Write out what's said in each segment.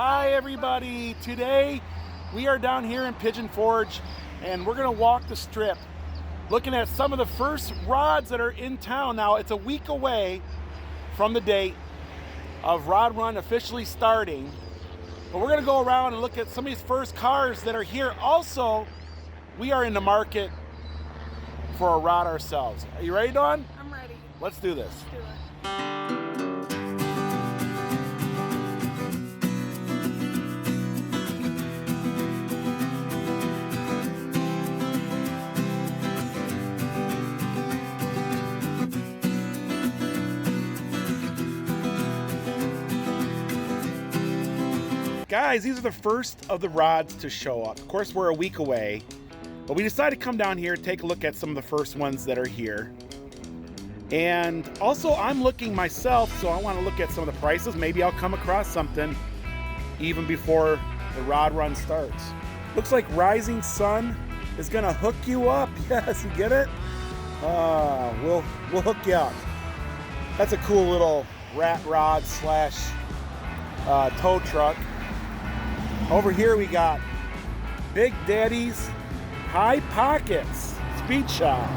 Hi everybody, today we are down here in Pigeon Forge and we're gonna walk the strip looking at some of the first rods that are in town. Now it's a week away from the date of Rod Run officially starting, but we're gonna go around and look at some of these first cars that are here. Also, we are in the market for a rod ourselves. Are you ready, Dawn? I'm ready. Let's do this. Let's do it. Guys, these are the first of the rods to show up. Of course, we're a week away, but we decided to come down here, take a look at some of the first ones that are here. And also, I'm looking myself, so I want to look at some of the prices. Maybe I'll come across something even before the Rod Run starts. Looks like Rising Sun is gonna hook you up. Yes, you get it? We'll hook you up. That's a cool little rat rod slash tow truck. Over here we got Big Daddy's High Pockets Speed Shop.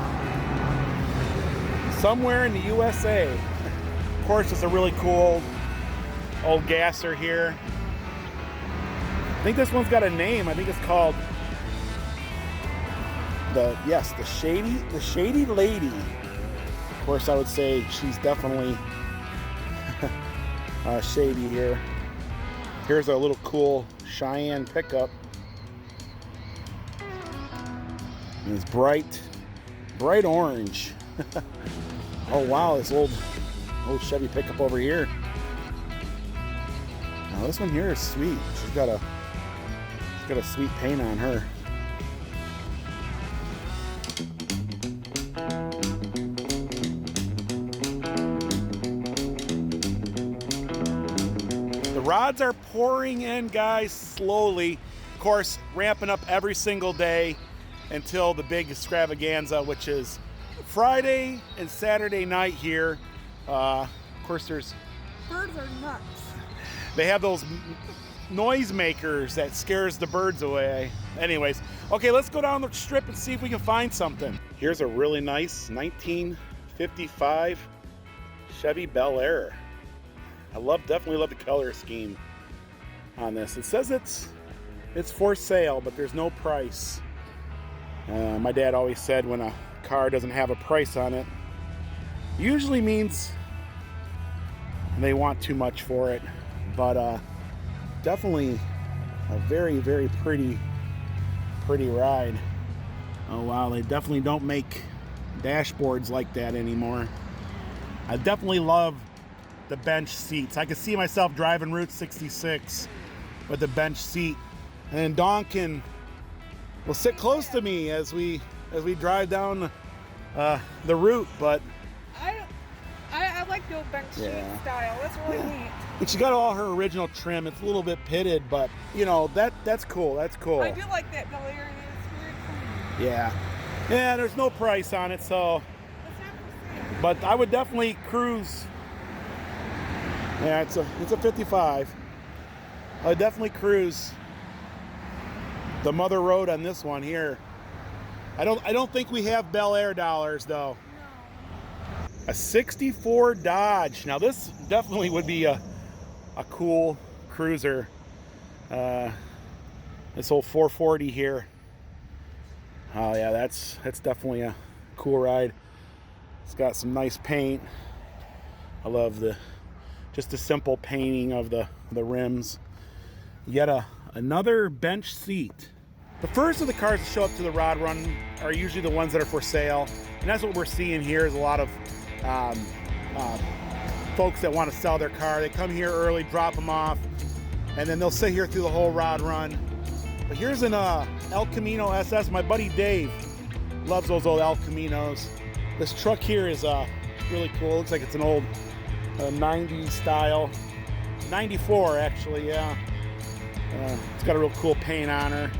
Somewhere in the USA. Of course, it's a really cool old gasser here. I think this one's got a name. I think it's called the Shady Lady. Of course, I would say she's definitely shady here. Here's a little cool Cheyenne pickup. And it's bright orange. Oh wow, this old Chevy pickup over here. Now this one here is sweet. She's got a sweet paint on her. The rods are pouring in, guys, slowly. Of course, ramping up every single day until the big extravaganza, which is Friday and Saturday night here. Of course, birds are nuts. They have those noise makers that scares the birds away. Anyways, okay, let's go down the strip and see if we can find something. Here's a really nice 1955 Chevy Bel Air. I definitely love the color scheme on this. It says it's for sale, but there's no price. My dad always said when a car doesn't have a price on it, usually means they want too much for it. But definitely a very, very pretty ride. Oh wow, they definitely don't make dashboards like that anymore. I definitely love the bench seats. I could see myself driving Route 66 with the bench seat, and then Dawn will sit close to me as we drive down the route. But I like the old bench seat style. That's really neat. And she got all her original trim. It's a little bit pitted, but you know that's cool. That's cool. I do like that Bel Air. It's very cool. Yeah. There's no price on it, so. But I would definitely cruise. Yeah, it's a 55. I would definitely cruise the Mother Road on this one here. I don't think we have Bel Air dollars though. No. A 64 Dodge. Now this definitely would be a cool cruiser. This old 440 here. Oh yeah, that's definitely a cool ride. It's got some nice paint. I love just the simple painting of the rims. Yet another bench seat. The first of the cars that show up to the Rod Run are usually the ones that are for sale, and that's what we're seeing here is a lot of folks that want to sell their car. They come here early, drop them off, and then they'll sit here through the whole Rod Run. But here's an El Camino SS. My buddy Dave loves those old El Caminos. This truck here is really cool. Looks like it's an old 90s style. 94 actually, yeah. It's got a real cool paint on her.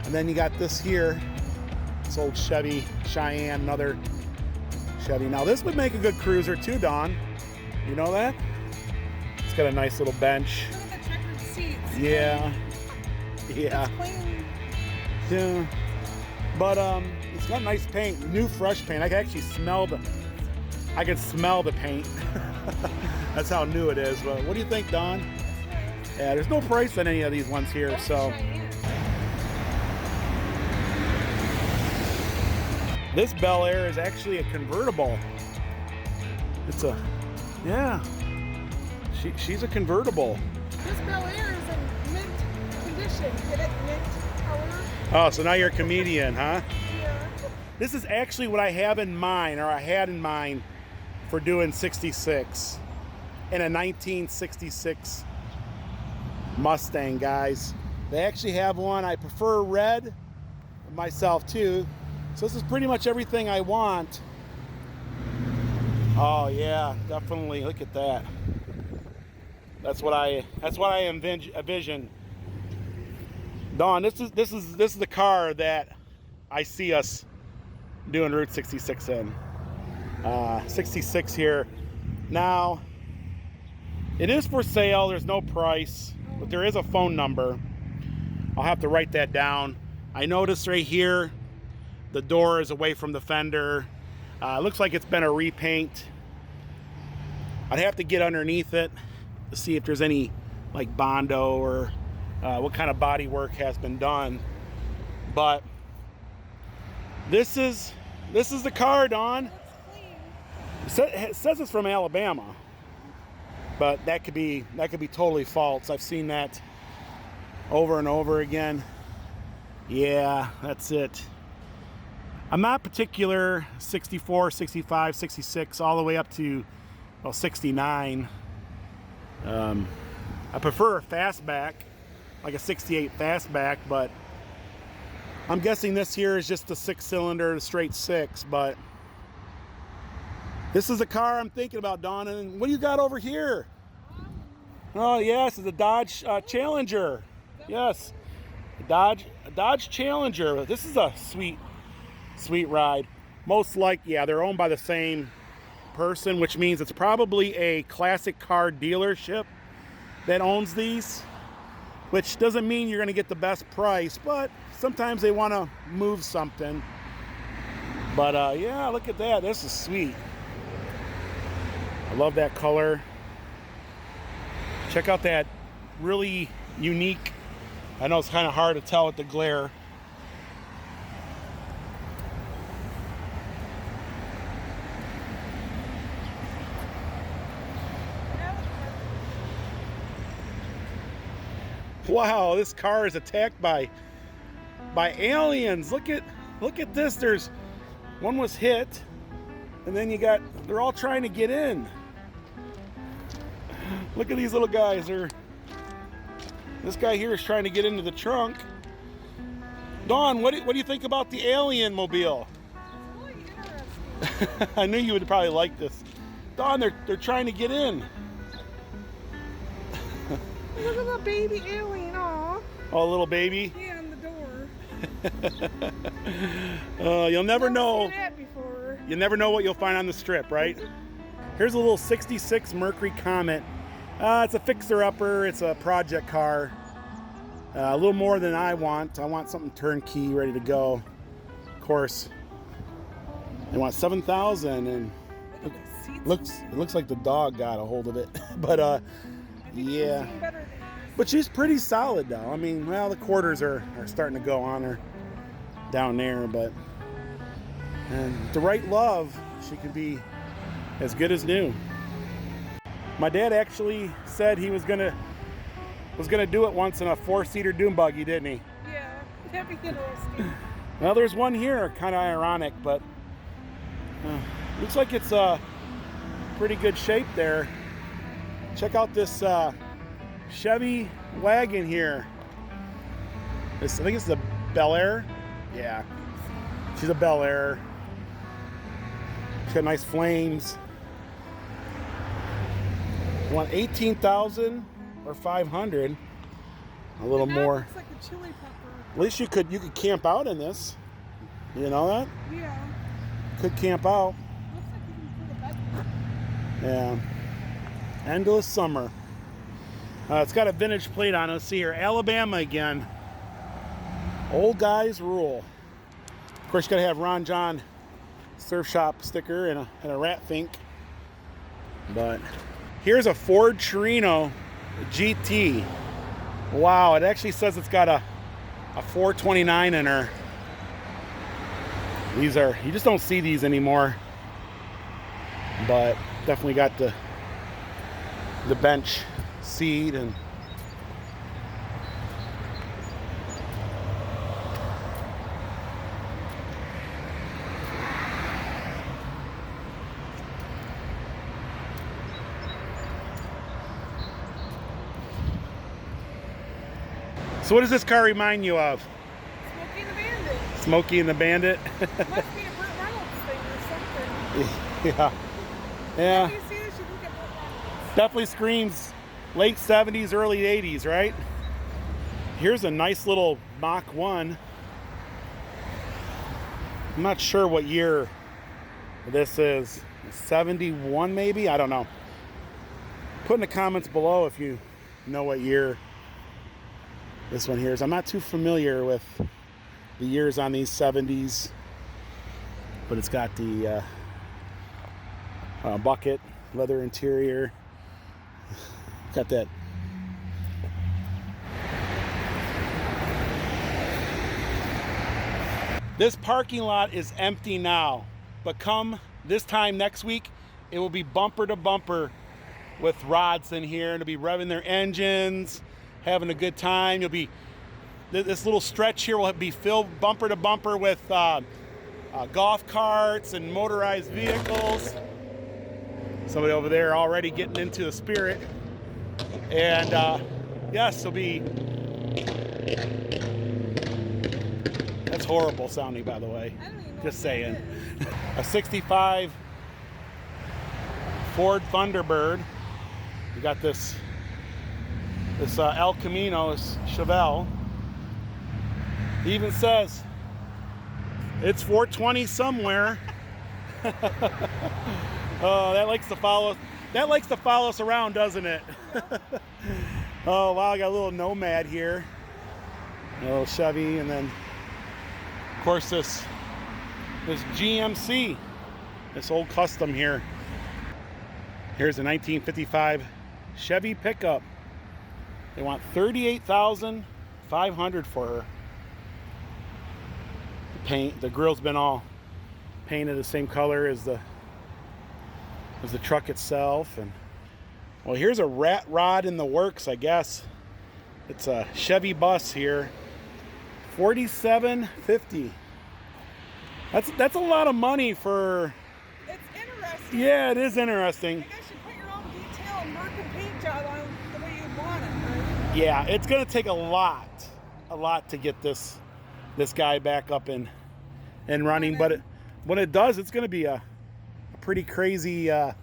And then you got this here. This old Chevy Cheyenne, another Chevy. Now this would make a good cruiser too, Dawn. You know that? It's got a nice little bench. Look at the checkered seat. Yeah. Yeah. It's clean. Yeah. But it's got nice paint, new fresh paint. I can actually smell the paint. That's how new it is. But what do you think, Don? Yeah, there's no price on any of these ones here, so. This Bel Air is actually a convertible. It's a, yeah. She's a convertible. This Bel Air is in mint condition. Get it? Mint color. Oh, so now you're a comedian, huh? Yeah. This is actually what I have in mind, or I had in mind, for doing 66 in a 1966 Mustang, guys. They actually have one. I prefer red myself too. So this is pretty much everything I want. Oh yeah, definitely. Look at that. That's what I envision. Dawn, this is the car that I see us doing Route 66 in. 66 here. Now, it is for sale. There's no price, but there is a phone number. I'll have to write that down. I noticed right here, the door is away from the fender. It looks like it's been a repaint. I'd have to get underneath it to see if there's any like Bondo or what kind of body work has been done. But this is the car, Dawn. It says it's from Alabama, but that could be totally false. I've seen that over and over again. Yeah, that's it. I'm not particular 64, 65, 66, all the way up to 69. I prefer a fastback, like a 68 fastback, but I'm guessing this here is just a 6-cylinder, straight 6, but this is a car I'm thinking about, Dawn. And what do you got over here? Oh, yes, it's a Dodge Challenger. Yes, a Dodge Challenger. This is a sweet ride. Most likely, yeah, they're owned by the same person, which means it's probably a classic car dealership that owns these, which doesn't mean you're going to get the best price, but sometimes they want to move something. But yeah, look at that. This is sweet. I love that color. Check out that really unique, I know it's kind of hard to tell with the glare. Wow, this car is attacked by aliens. Look at this. There's one was hit, and then they're all trying to get in. Look at these little guys. This guy here is trying to get into the trunk. Dawn, what do you think about the alien mobile? It's really interesting. I knew you would probably like this. Dawn, they're trying to get in. Look at the baby alien, aw. Oh, a little baby? Yeah, on the door. You'll never know. Seen that before. You never know what you'll find on the strip, right? Here's a little 66 Mercury Comet. It's a fixer-upper. It's a project car. A little more than I want. I want something turnkey, ready to go. Of course, they want $7,000, and it looks like the dog got a hold of it. But yeah. But she's pretty solid, though. I mean, well, the quarters are starting to go on her down there, but and the right love, she could be as good as new. My dad actually said he was gonna do it once in a 4-seater dune buggy, didn't he? Yeah, that'd be interesting. Well, there's one here, kind of ironic, but looks like it's pretty good shape there. Check out this Chevy Wagon here. I think it's the Bel Air. Yeah, she's a Bel Air. She's got nice flames. You want 18,000 or 500? A little more. Looks like a chili pepper. At least you could camp out in this. You know that? Yeah. Could camp out. Looks like you can put a bed. Yeah. Endless summer. It's got a vintage plate on it. Let's see here, Alabama again. Old guys rule. Of course, you gotta have Ron John Surf Shop sticker and a rat fink. But here's a Ford Torino GT. Wow, it actually says it's got a 429 in her. These are, you just don't see these anymore. But definitely got the bench seat and so what does this car remind you of? Smokey and the Bandit. Smokey and the Bandit? Must be a Burt Reynolds thing or something. Yeah. Yeah. When you see this, you look at Burt Reynolds. Definitely screams late 70s, early 80s, right? Here's a nice little Mach 1. I'm not sure what year this is. 71 maybe? I don't know. Put in the comments below if you know what year this one here is. I'm not too familiar with the years on these 70s, but it's got the bucket, leather interior. Got that. This parking lot is empty now, but come this time next week, it will be bumper to bumper with rods in here, and it'll be revving their engines, having a good time. You'll be, this little stretch here will be filled bumper to bumper with golf carts and motorized vehicles. Somebody over there already getting into the spirit. And yes, it'll be, that's horrible sounding, by the way. I don't even know Just what saying. that is. A 65 Ford Thunderbird. We got this El Camino, this Chevelle. It even says it's 420 somewhere. Oh, that likes to follow. That likes to follow us around, doesn't it? Oh wow, I got a little Nomad here, a little Chevy, and then of course this GMC, this old custom here. Here's a 1955 Chevy Pickup. They want $38,500 for her. The paint, the grill's been all painted the same color as the truck itself. And well, here's a rat rod in the works, I guess. It's a Chevy bus here. $47.50. That's a lot of money for. It's interesting. Yeah, it is interesting. I guess you put your own detail and mark and paint job on the way you want it, right? Yeah, it's gonna take a lot to get this guy back up and running. But when it does, it's gonna be a pretty crazy I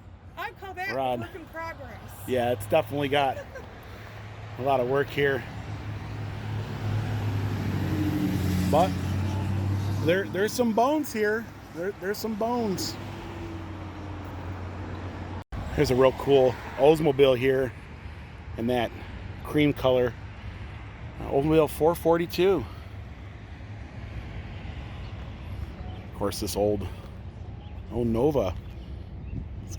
call that rod. work in progress. Yeah, it's definitely got a lot of work here. But there's some bones here. There's some bones. Here's a real cool Oldsmobile here in that cream color. Oldsmobile 442. Of course, this old Nova.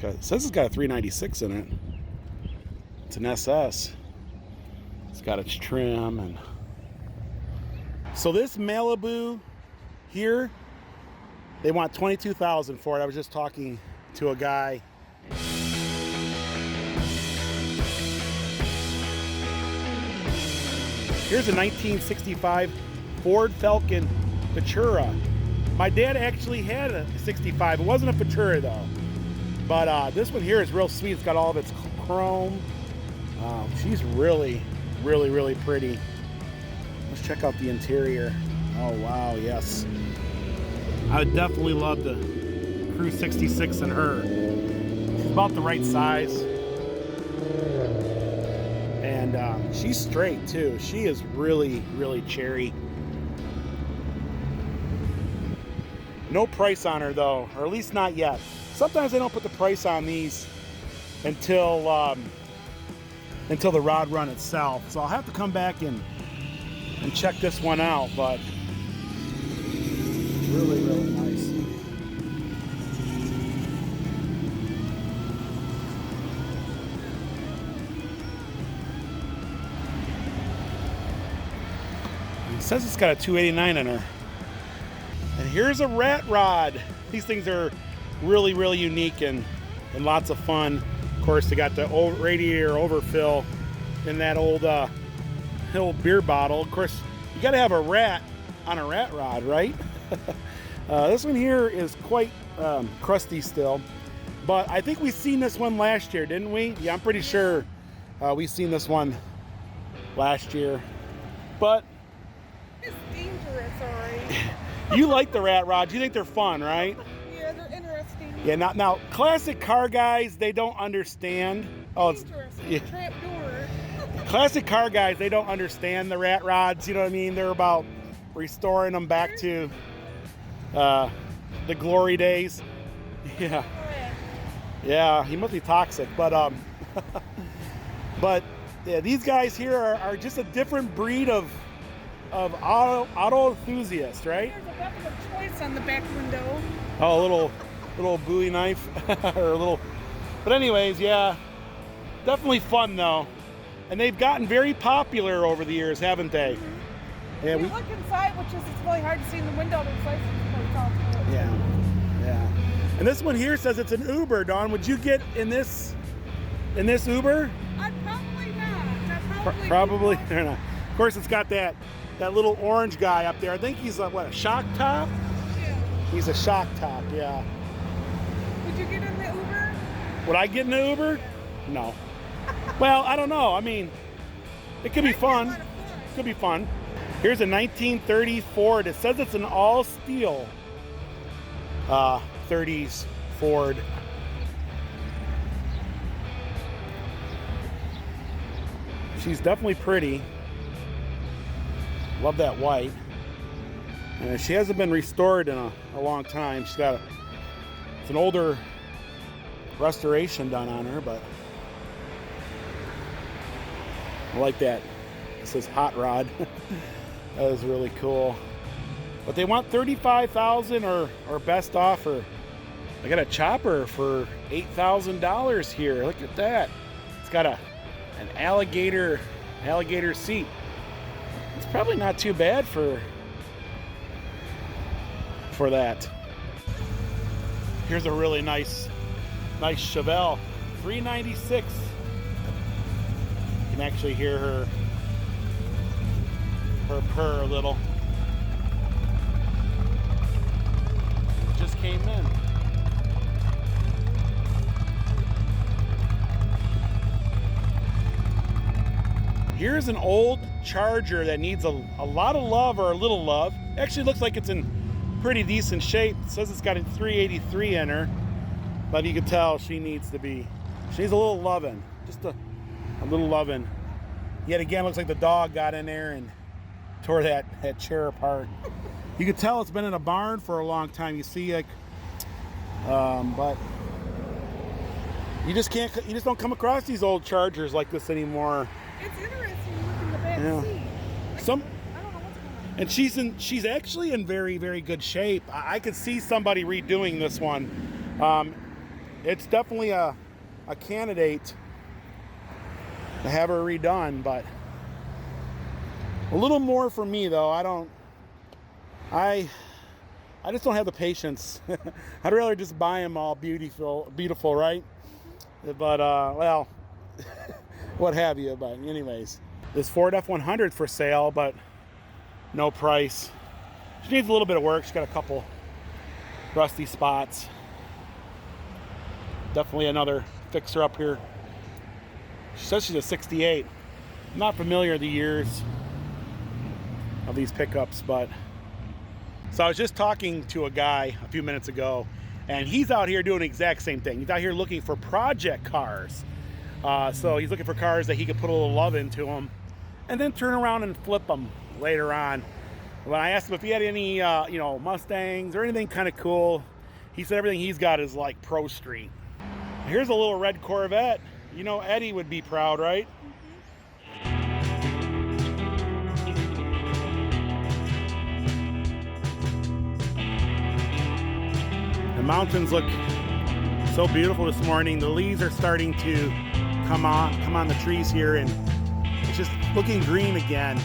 It says it's got a 396 in it. It's an SS. It's got its trim. And so this Malibu here, they want $22,000 for it. I was just talking to a guy. Here's a 1965 Ford Falcon Futura. My dad actually had a 65. It wasn't a Futura though. But this one here is real sweet. It's got all of its chrome. She's really, really, really pretty. Let's check out the interior. Oh wow, yes. I would definitely love the Cruise 66 in her. She's about the right size. And she's straight too. She is really, really cherry. No price on her though, or at least not yet. Sometimes they don't put the price on these until until the rod run itself. So I'll have to come back and check this one out, but really, really nice. It says it's got a 289 in her. And here's a rat rod. These things are really, really unique and lots of fun. Of course, they got the old radiator overfill in that old beer bottle. Of course, you got to have a rat on a rat rod, right? This one here is quite crusty still, but I think we've seen this one last year, didn't we? Yeah, I'm pretty sure we've seen this one last year. But it's dangerous, alright. you like the rat rods. You think they're fun, right? Yeah, they're interesting. Yeah, now classic car guys, they don't understand. Oh, it's Interesting. Trap door. Classic car guys, they don't understand the rat rods. You know what I mean? They're about restoring them back to the glory days. Yeah. Yeah, he must be toxic, but but yeah, these guys here are just a different breed of auto enthusiasts, right? There's a weapon of choice on the back window. Oh, a little Bowie knife or a little. But anyways, yeah, definitely fun though, and they've gotten very popular over the years, haven't they? Mm-hmm. Yeah, we look inside, which is it's really hard to see in the window. There's license plates all through it. Yeah. And this one here says it's an Uber. Dawn, would you get in this Uber? I'd probably not. Probably or not. Of course, it's got that little orange guy up there. I think he's a shock top? Yeah. He's a shock top, yeah. Would you get in the Uber? Would I get in the Uber? No. Well, I don't know. I mean, it could be fun. It could be fun. Here's a 1930 Ford. It says it's an all steel 30s Ford. She's definitely pretty. Love that white. She hasn't been restored in a long time. She's got it's an older restoration done on her, but I like that. It says hot rod. That is really cool. But they want $35,000 or best offer. I got a chopper for $8,000 here. Look at that. It's got an alligator seat. It's probably not too bad for that. Here's a really nice Chevelle, 396. You can actually hear her purr a little. Just came in. Here's an old Charger that needs a lot of love or a little love. Actually looks like it's in pretty decent shape. It says it's got a 383 in her, but you can tell she needs a little loving. Just a little loving. Yet again, looks like the dog got in there and tore that chair apart. You can tell it's been in a barn for a long time. You see, like, but you just don't come across these old Chargers like this anymore. It's interesting to look in the back seat. Yeah. I don't know what's going on. And she's actually in very, very good shape. I could see somebody redoing this one. It's definitely a candidate to have her redone, but a little more for me though. I just don't have the patience. I'd rather just buy them all beautiful, right? But well, what have you. But anyways, this Ford F100 is for sale, but no price. She needs a little bit of work. She's got a couple rusty spots. Definitely another fixer up here. She says she's a 68. I'm not familiar with the years of these pickups, but so I was just talking to a guy a few minutes ago, and he's out here doing the exact same thing. He's out here looking for project cars. So he's looking for cars that he could put a little love into them and then turn around and flip them later on. When I asked him if he had any Mustangs or anything kind of cool, he said everything he's got is like Pro Street. Here's a little red Corvette. You know Eddie would be proud, right? Mm-hmm. mountains look so beautiful this morning. The leaves are starting to come on the trees here, and it's just looking green again.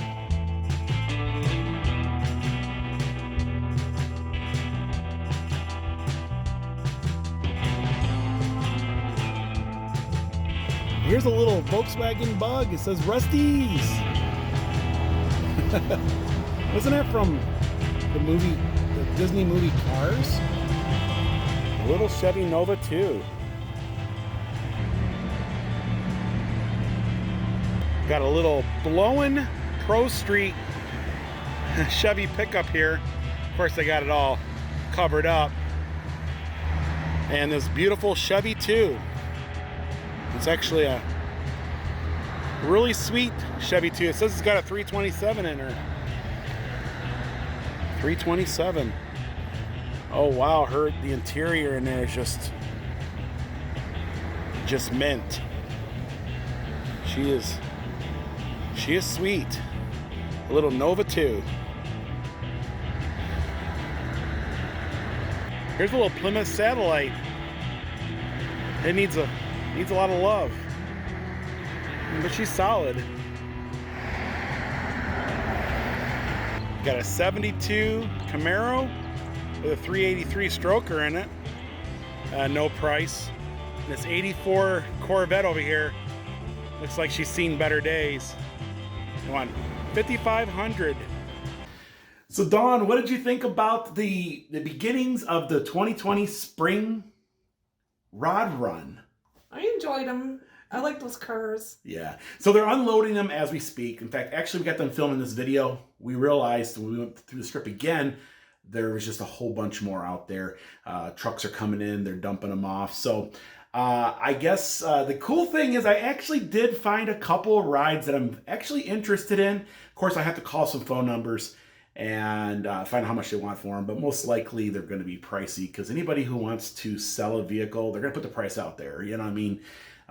Here's a little Volkswagen Bug. It says Rusty's. Wasn't that from the movie, the Disney movie Cars? A little Chevy Nova too. Got a little blowing Pro Street Chevy Pickup here. Of course, they got it all covered up. And this beautiful Chevy 2. It's actually a really sweet Chevy 2. It says it's got a 327 in her. 327. Oh wow, the interior in there is just mint. She is sweet. A little Nova 2. Here's a little Plymouth Satellite. It needs a lot of love, but she's solid. Got a 72 Camaro with a 383 stroker in it. No price. And this 84 Corvette over here looks like she's seen better days. Come on, $5,500. So Dawn, what did you think about the beginnings of the 2020 spring rod run? I enjoyed them. I like those cars. Yeah. So they're unloading them as we speak. In fact, actually, we got them filming this video. We realized when we went through the strip again, there was just a whole bunch more out there. Trucks are coming in. They're dumping them off. So I guess the cool thing is I actually did find a couple of rides that I'm actually interested in. Of course, I have to call some phone numbers and find out how much they want for them. But most likely they're going to be pricey because anybody who wants to sell a vehicle, they're going to put the price out there. You know what I mean?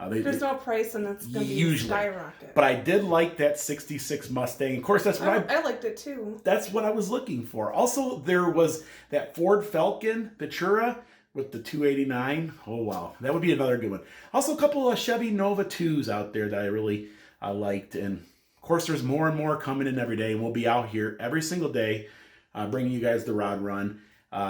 There's no price and it's going to be skyrocket. But I did like that 66 Mustang. Of course, that's what I liked it too. That's what I was looking for. Also, there was that Ford Falcon Ventura with the 289. Oh, wow. That would be another good one. Also, a couple of Chevy Nova 2s out there that I really liked. And of course, there's more and more coming in every day. And we'll be out here every single day bringing you guys the rod run.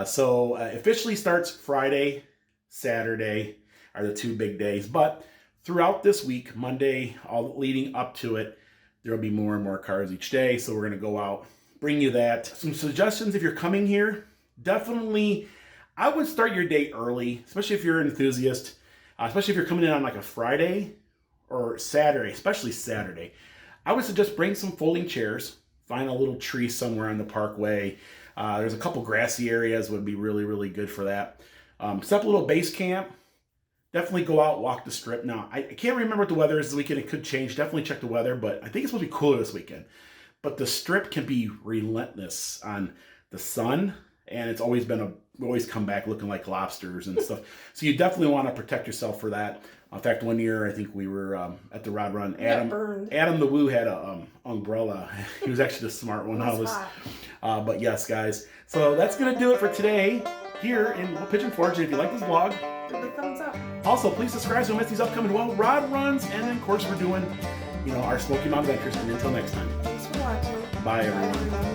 So officially starts Friday, Saturday are the two big days. But throughout this week, Monday, all leading up to it, there will be more and more cars each day. So we're going to go out, bring you that. Some suggestions if you're coming here. Definitely, I would start your day early, especially if you're an enthusiast, especially if you're coming in on like a Friday or Saturday, especially Saturday. I would suggest bring some folding chairs, find a little tree somewhere on the parkway. There's a couple grassy areas would be really, really good for that. Set up a little base camp. Definitely go out, walk the strip. Now, I can't remember what the weather is this weekend. It could change. Definitely check the weather, but I think it's supposed to be cooler this weekend. But the strip can be relentless on the sun, and it's always been we always come back looking like lobsters and stuff. So you definitely want to protect yourself for that. In fact, one year I think we were at the rod run. Adam the Woo had a umbrella. He was actually the smart one. But yes, guys. So that's gonna do it for today here in Pigeon Forge. And if you like this vlog, give it a thumbs up. Also, please subscribe so you don't miss these upcoming rod runs. And then, of course, we're doing, our Smoky Mountain Adventures. And until next time. Thanks for watching. Bye, everyone.